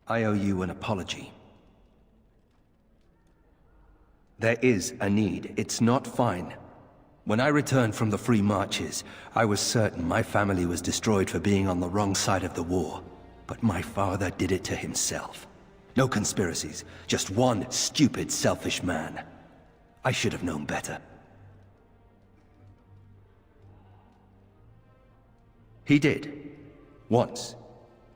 I owe you an apology. There is a need. It's not fine. When I returned from the Free Marches, I was certain my family was destroyed for being on the wrong side of the war. But my father did it to himself. No conspiracies, just one stupid, selfish man. I should have known better. He did. Once.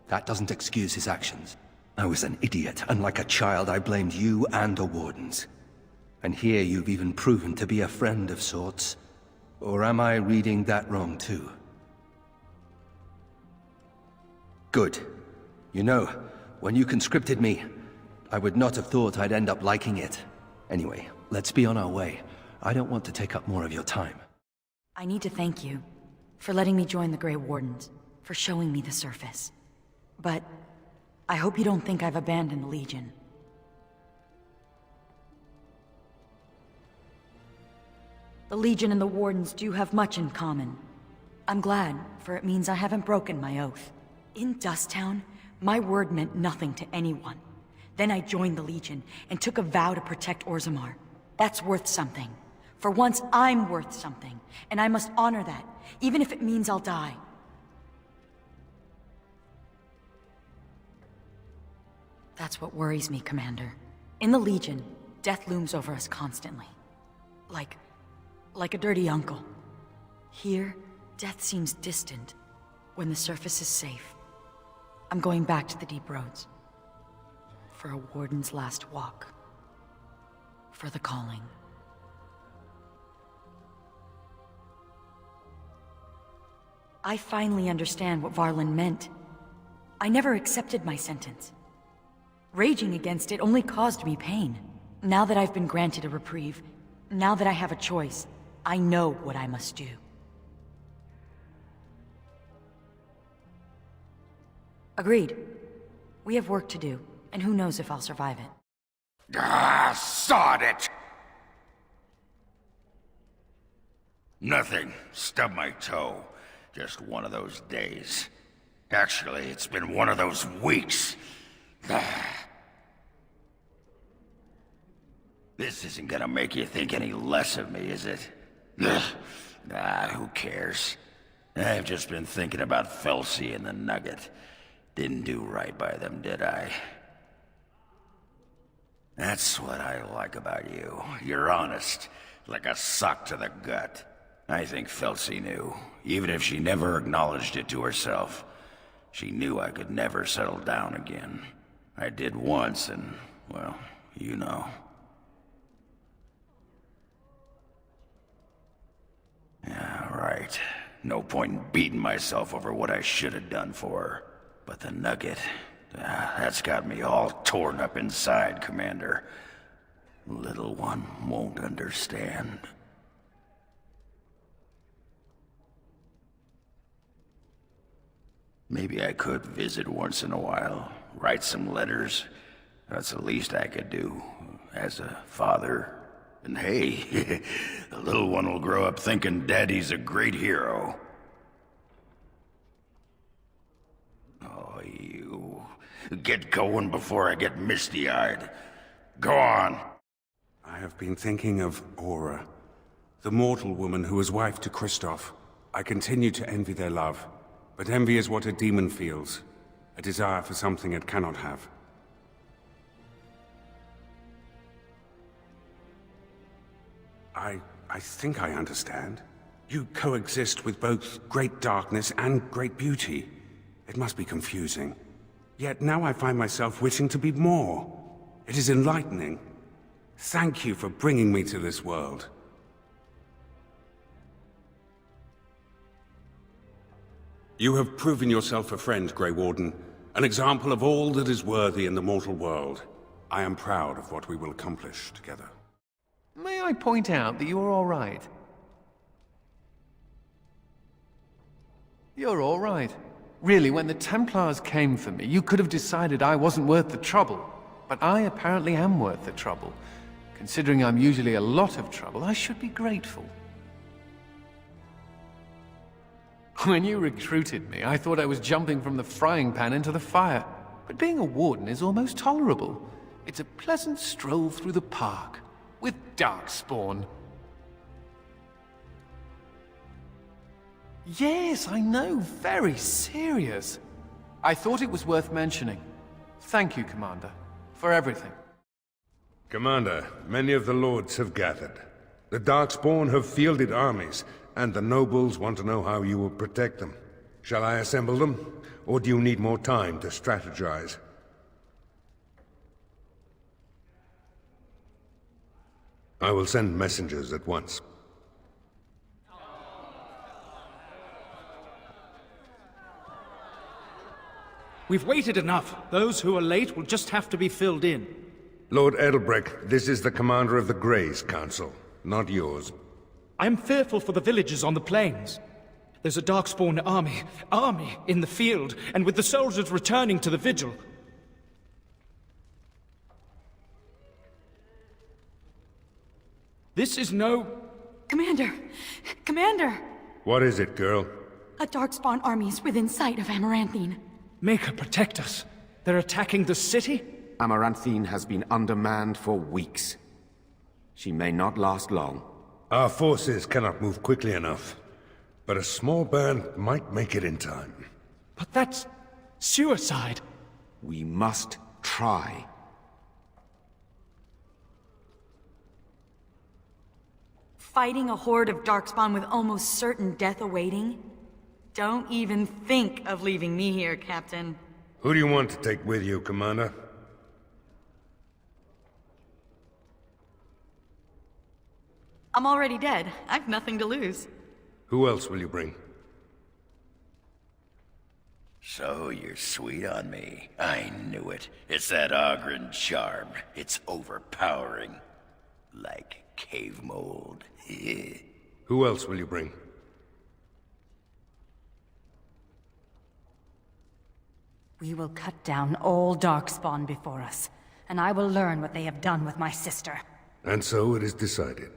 That doesn't excuse his actions. I was an idiot, and like a child I blamed you and the Wardens. And here you've even proven to be a friend of sorts. Or am I reading that wrong too? Good. You know, when you conscripted me, I would not have thought I'd end up liking it. Anyway, let's be on our way. I don't want to take up more of your time. I need to thank you for letting me join the Grey Wardens, for showing me the surface. But I hope you don't think I've abandoned the Legion. The Legion and the Wardens do have much in common. I'm glad, for it means I haven't broken my oath. In Dusttown, my word meant nothing to anyone. Then I joined the Legion and took a vow to protect Orzammar. That's worth something. For once, I'm worth something, and I must honor that, even if it means I'll die. That's what worries me, Commander. In the Legion, death looms over us constantly. Like a dirty uncle. Here, death seems distant, when the surface is safe. I'm going back to the deep roads. For a Warden's last walk. For the calling. I finally understand what Varlin meant. I never accepted my sentence. Raging against it only caused me pain. Now that I've been granted a reprieve, now that I have a choice, I know what I must do. Agreed. We have work to do, and who knows if I'll survive it. Ah, sod it! Nothing. Stubbed my toe. Just one of those days. Actually, it's been one of those weeks. This isn't gonna make you think any less of me, is it? Nah, who cares? I've just been thinking about Felsi and the Nugget. Didn't do right by them, did I? That's what I like about you. You're honest, like a sock to the gut. I think Felsi knew, even if she never acknowledged it to herself. She knew I could never settle down again. I did once, and, well, you know. Yeah, right. No point in beating myself over what I should have done for her. But the Nugget, that's got me all torn up inside, Commander. Little one won't understand. Maybe I could visit once in a while, write some letters. That's the least I could do, as a father. And hey, the little one will grow up thinking Daddy's a great hero. Oh, you. Get going before I get misty-eyed. Go on. I have been thinking of Aura, the mortal woman who was wife to Kristoff. I continue to envy their love, but envy is what a demon feels. A desire for something it cannot have. I think I understand. You coexist with both great darkness and great beauty. It must be confusing. Yet now I find myself wishing to be more. It is enlightening. Thank you for bringing me to this world. You have proven yourself a friend, Grey Warden. An example of all that is worthy in the mortal world. I am proud of what we will accomplish together. May I point out that you're all right? You're all right. Really, when the Templars came for me, you could have decided I wasn't worth the trouble. But I apparently am worth the trouble. Considering I'm usually a lot of trouble, I should be grateful. When you recruited me, I thought I was jumping from the frying pan into the fire. but being a warden is almost tolerable. It's a pleasant stroll through the park, with Darkspawn. Yes, I know, very serious. I thought it was worth mentioning. Thank you, Commander, for everything. Commander, many of the lords have gathered. The Darkspawn have fielded armies, and the nobles want to know how you will protect them. Shall I assemble them, or do you need more time to strategize? I will send messengers at once. We've waited enough. Those who are late will just have to be filled in. Lord Edelbrecht, this is the commander of the Greys Council, not yours. I am fearful for the villagers on the plains. There's a Darkspawn army in the field, and with the soldiers returning to the Vigil. This is no... Commander! Commander! What is it, girl? A Darkspawn army is within sight of Amaranthine. Make her protect us. They're attacking the city? Amaranthine has been undermanned for weeks. She may not last long. Our forces cannot move quickly enough, but a small band might make it in time. But that's... suicide. We must try. Fighting a horde of Darkspawn with almost certain death awaiting? Don't even think of leaving me here, Captain. Who do you want to take with you, Commander? I'm already dead. I've nothing to lose. Who else will you bring? So you're sweet on me. I knew it. It's that Ogren charm. It's overpowering. Like cave mold. Who else will you bring? We will cut down all Darkspawn before us, and I will learn what they have done with my sister. And so it is decided.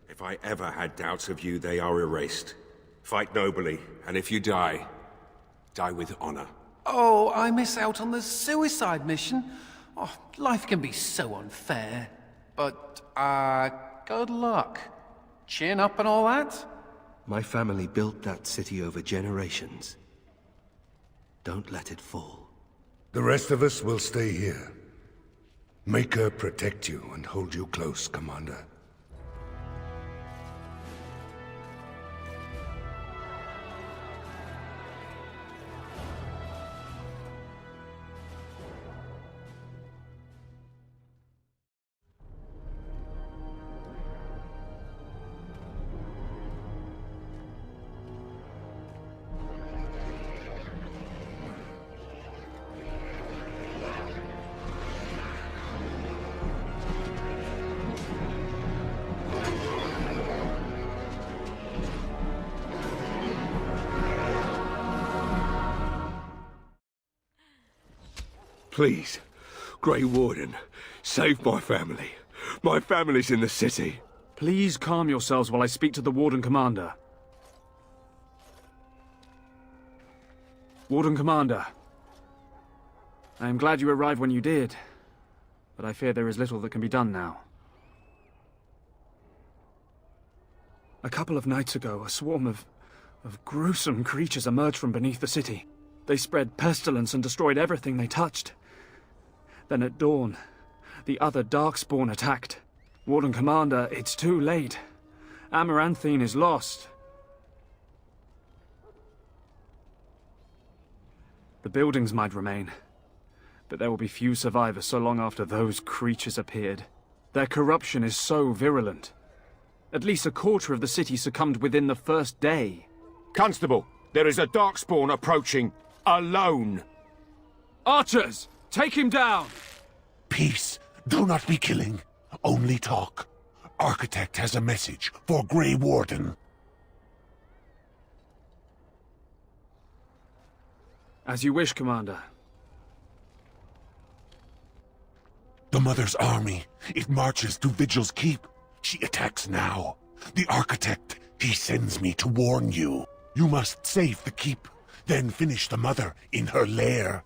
If I ever had doubts of you, they are erased. Fight nobly, and if you die, die with honor. Oh, I miss out on the suicide mission. Oh, life can be so unfair. But, good luck. Chin up and all that? My family built that city over generations. Don't let it fall. The rest of us will stay here. Make her protect you and hold you close, Commander. Please, Grey Warden, save my family. My family's in the city. Please calm yourselves while I speak to the Warden Commander. Warden Commander. I am glad you arrived when you did, but I fear there is little that can be done now. A couple of nights ago, a swarm of gruesome creatures emerged from beneath the city. They spread pestilence and destroyed everything they touched. Then at dawn, the other Darkspawn attacked. Warden Commander, it's too late. Amaranthine is lost. The buildings might remain, but there will be few survivors so long after those creatures appeared. Their corruption is so virulent. At least a quarter of the city succumbed within the first day. Constable, there is a Darkspawn approaching, alone. Archers, take him down! Peace. Do not be killing. Only talk. Architect has a message for Grey Warden. As you wish, Commander. The Mother's army. It marches to Vigil's keep. She attacks now. The Architect, he sends me to warn you. You must save the keep, then finish the Mother in her lair.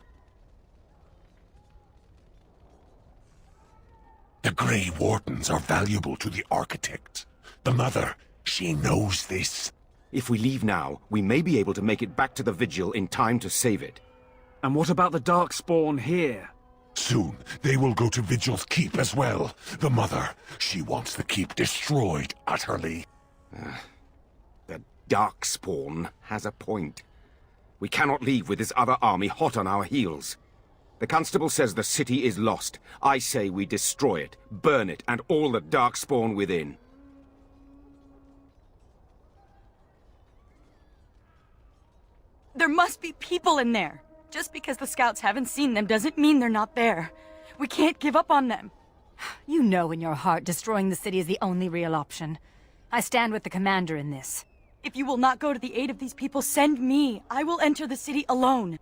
The Grey Wardens are valuable to the Architect. The Mother, she knows this. If we leave now, we may be able to make it back to the Vigil in time to save it. And what about the Darkspawn here? Soon, they will go to Vigil's keep as well. The Mother, she wants the keep destroyed utterly. The Darkspawn has a point. We cannot leave with this other army hot on our heels. The Constable says the city is lost. I say we destroy it, burn it, and all the Darkspawn within. There must be people in there. Just because the scouts haven't seen them doesn't mean they're not there. We can't give up on them. You know in your heart destroying the city is the only real option. I stand with the commander in this. If you will not go to the aid of these people, send me. I will enter the city alone.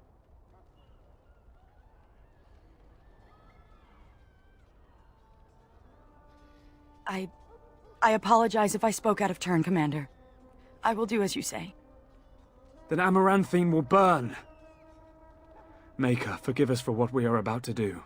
I apologize if I spoke out of turn, Commander. I will do as you say. Then Amaranthine will burn. Maker, forgive us for what we are about to do.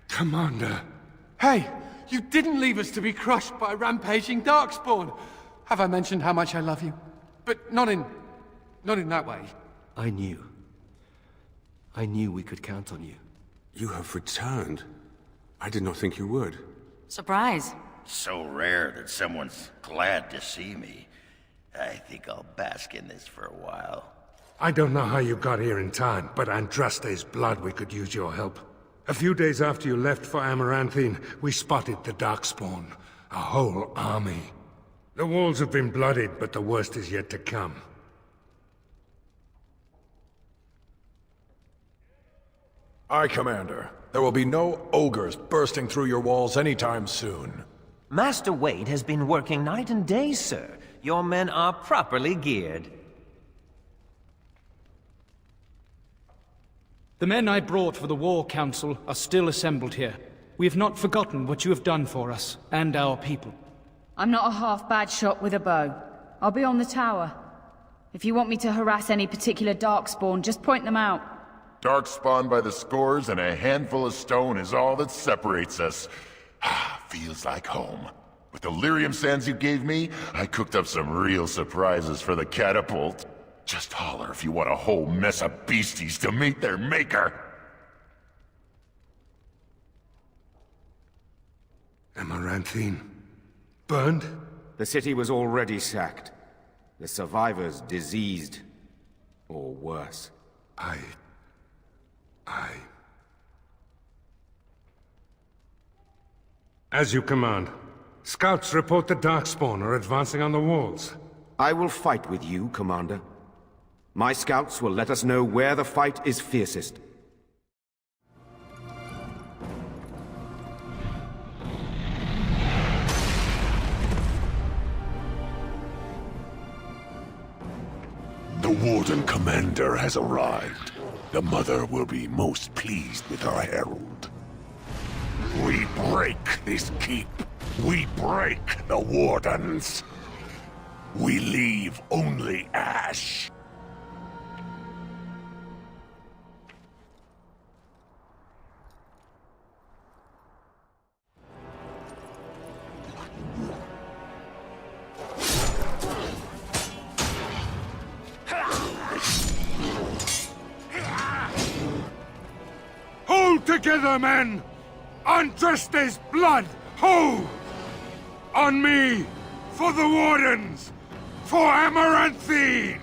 Commander. Hey! You didn't leave us to be crushed by rampaging Darkspawn! Have I mentioned how much I love you? But not in that way. I knew. I knew we could count on you. You have returned. I did not think you would. Surprise. So rare that someone's glad to see me. I think I'll bask in this for a while. I don't know how you got here in time, but Andraste's blood we could use your help. A few days after you left for Amaranthine, we spotted the Darkspawn. A whole army. The walls have been bloodied, but the worst is yet to come. Aye, Commander. There will be no ogres bursting through your walls anytime soon. Master Wade has been working night and day, sir. Your men are properly geared. The men I brought for the War Council are still assembled here. We have not forgotten what you have done for us, and our people. I'm not a half-bad shot with a bow. I'll be on the tower. If you want me to harass any particular Darkspawn, just point them out. Darkspawn by the scores and a handful of stone is all that separates us. Feels like home. With the lyrium sands you gave me, I cooked up some real surprises for the catapult. Just holler if you want a whole mess of beasties to meet their maker. Amaranthine. Burned? The city was already sacked. The survivors diseased. Or worse. As you command. Scouts report the Darkspawn are advancing on the walls. I will fight with you, Commander. My scouts will let us know where the fight is fiercest. The Warden Commander has arrived. The Mother will be most pleased with our herald. We break this keep. We break the Wardens. We leave only ash. Hold together, men! Andraste's blood! Ho! On me! For the Wardens! For Amaranthine!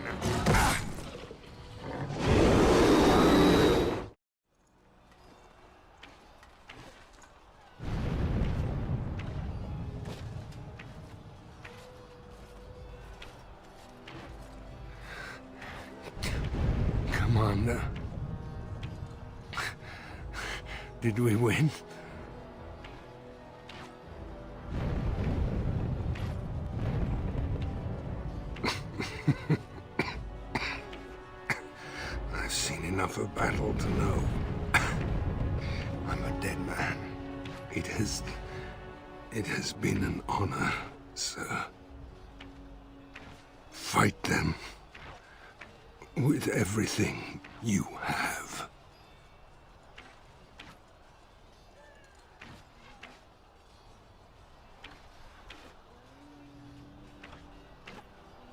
Commander. Did we win? I've seen enough of battle to know. I'm a dead man. It has been an honor, sir. Fight them with everything you have.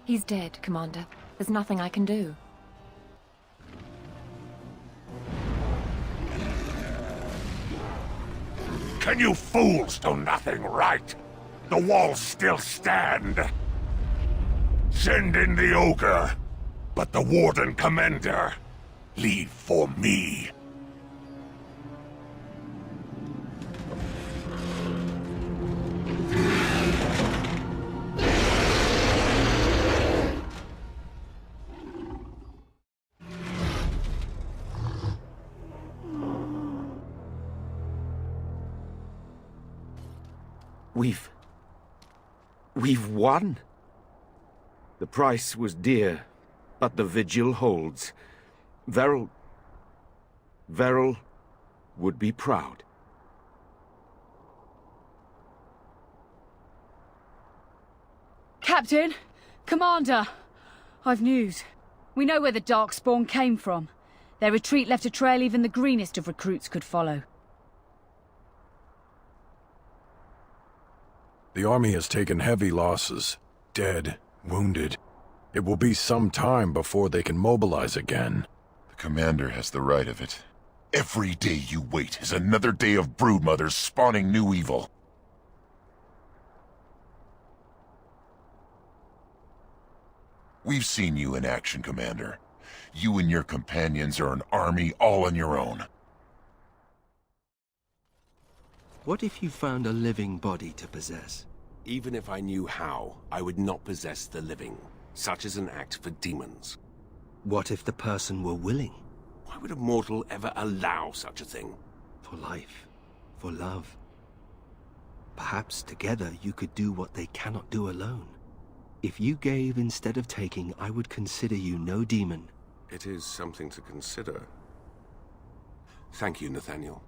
He's dead, Commander. There's nothing I can do. Can you fools do nothing right? The walls still stand. Send in the ogre, but the Warden Commander, leave for me. We've won. The price was dear, but the Vigil holds. Veril would be proud. Captain! Commander! I've news. We know where the Darkspawn came from. Their retreat left a trail even the greenest of recruits could follow. The army has taken heavy losses. Dead, wounded. It will be some time before they can mobilize again. The commander has the right of it. Every day you wait is another day of broodmothers spawning new evil. We've seen you in action, Commander. You and your companions are an army all on your own. What if you found a living body to possess? Even if I knew how, I would not possess the living. Such is an act for demons. What if the person were willing? Why would a mortal ever allow such a thing? For life. For love. Perhaps together you could do what they cannot do alone. If you gave instead of taking, I would consider you no demon. It is something to consider. Thank you, Nathaniel.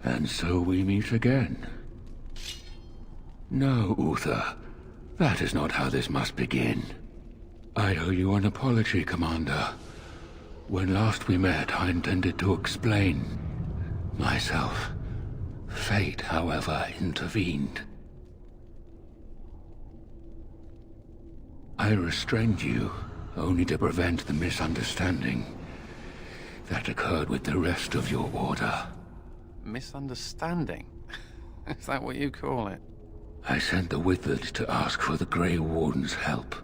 And so we meet again. No, Uther. That is not how this must begin. I owe you an apology, Commander. When last we met, I intended to explain myself. Fate, however, intervened. I restrained you, only to prevent the misunderstanding that occurred with the rest of your order. Misunderstanding? Is that what you call it? I sent the Withered to ask for the Grey Warden's help.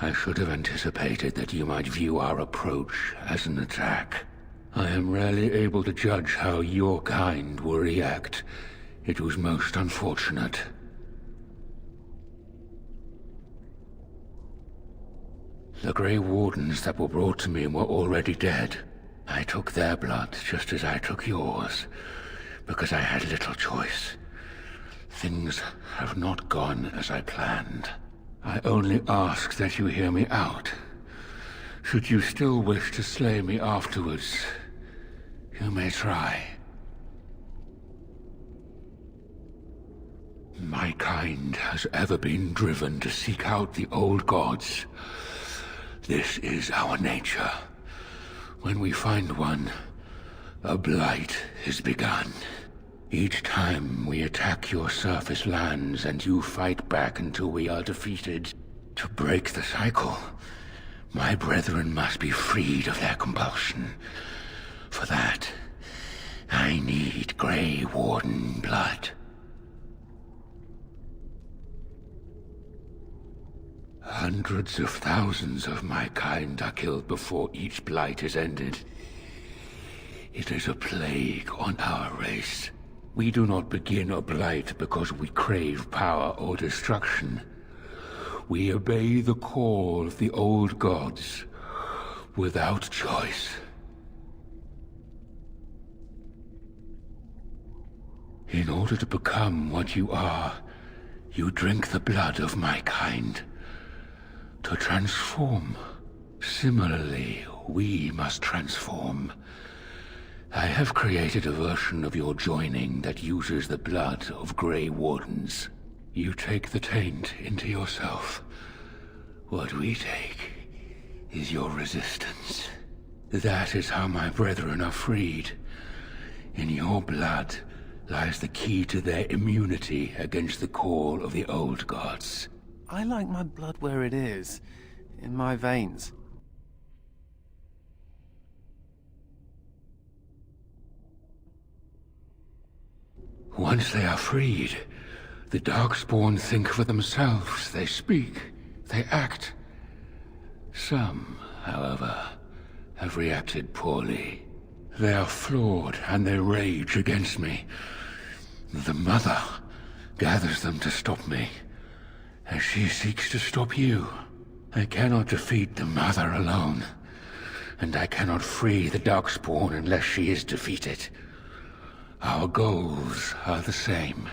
I should have anticipated that you might view our approach as an attack. I am rarely able to judge how your kind will react. It was most unfortunate. The Grey Wardens that were brought to me were already dead. I took their blood just as I took yours, because I had little choice. Things have not gone as I planned. I only ask that you hear me out. Should you still wish to slay me afterwards, you may try. My kind has ever been driven to seek out the old gods. This is our nature. When we find one, a blight is begun. Each time we attack your surface lands and you fight back until we are defeated. To break the cycle, my brethren must be freed of their compulsion. For that, I need Grey Warden blood. Hundreds of thousands of my kind are killed before each blight is ended. It is a plague on our race. We do not begin a blight because we crave power or destruction. We obey the call of the old gods, without choice. In order to become what you are, you drink the blood of my kind. To transform. Similarly, we must transform. I have created a version of your joining that uses the blood of Grey Wardens. You take the taint into yourself. What we take is your resistance. That is how my brethren are freed. In your blood lies the key to their immunity against the call of the old gods. I like my blood where it is, in my veins. Once they are freed, the Darkspawn think for themselves. They speak, they act. Some, however, have reacted poorly. They are flawed and they rage against me. The Mother gathers them to stop me, as she seeks to stop you. I cannot defeat the Mother alone, and I cannot free the Darkspawn unless she is defeated. Our goals are the same.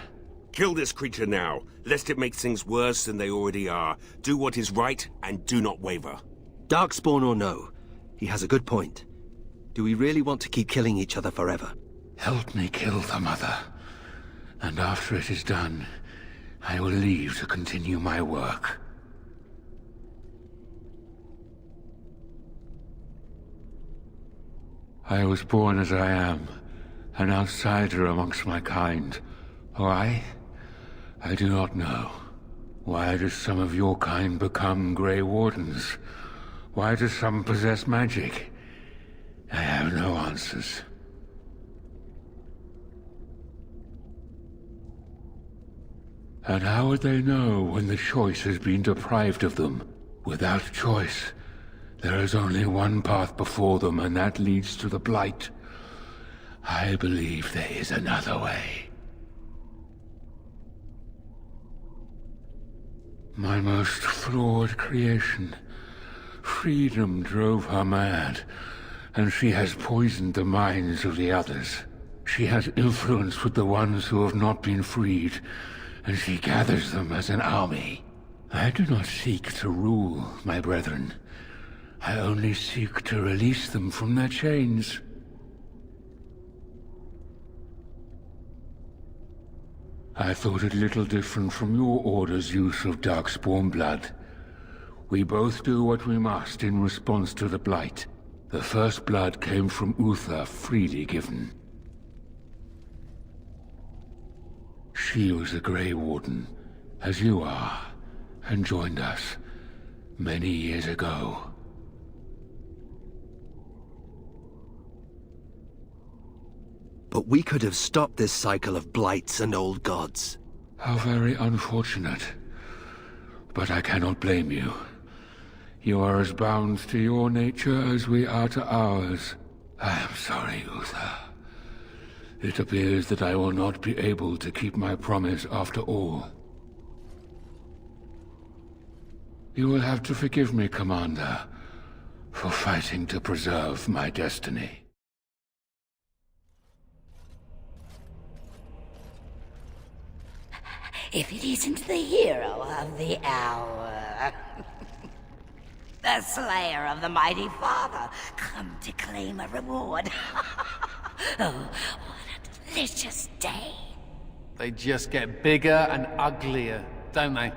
Kill this creature now, lest it make things worse than they already are. Do what is right, and do not waver. Darkspawn or no, he has a good point. Do we really want to keep killing each other forever? Help me kill the Mother, and after it is done, I will leave to continue my work. I was born as I am, an outsider amongst my kind. Why? I do not know. Why do some of your kind become Grey Wardens? Why do some possess magic? I have no answers. And how would they know when the choice has been deprived of them? Without choice, there is only one path before them, and that leads to the Blight. I believe there is another way. My most flawed creation. Freedom drove her mad, and she has poisoned the minds of the others. She has influence with the ones who have not been freed, and she gathers them as an army. I do not seek to rule, my brethren. I only seek to release them from their chains. I thought it little different from your order's use of Darkspawn blood. We both do what we must in response to the Blight. The first blood came from Uther, freely given. She was a Grey Warden, as you are, and joined us many years ago. But we could have stopped this cycle of blights and old gods. How very unfortunate. But I cannot blame you. You are as bound to your nature as we are to ours. I am sorry, Uther. It appears that I will not be able to keep my promise after all. You will have to forgive me, Commander, for fighting to preserve my destiny. If it isn't the hero of the hour. The slayer of the mighty father, come to claim a reward. Oh, what a delicious day. They just get bigger and uglier, don't they?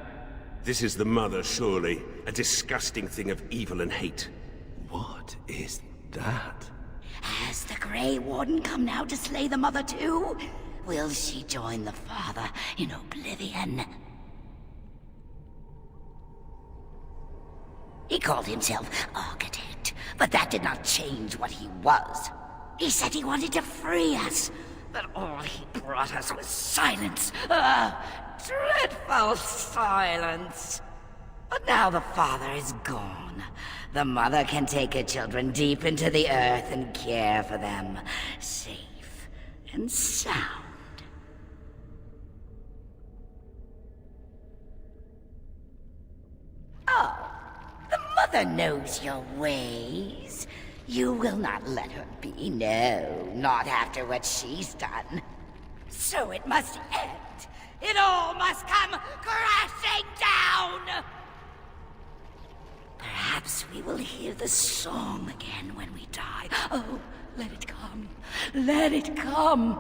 This is the Mother, surely. A disgusting thing of evil and hate. What is that? Has the Grey Warden come now to slay the Mother too? Will she join the father in oblivion? He called himself Architect, but that did not change what he was. He said he wanted to free us, but all he brought us was silence. Dreadful silence. But now the father is gone. The mother can take her children deep into the earth and care for them, safe and sound. Oh, the mother knows your ways. You will not let her be, no, not after what she's done. So it must end. It all must come crashing down! Perhaps we will hear the song again when we die. Oh, let it come. Let it come.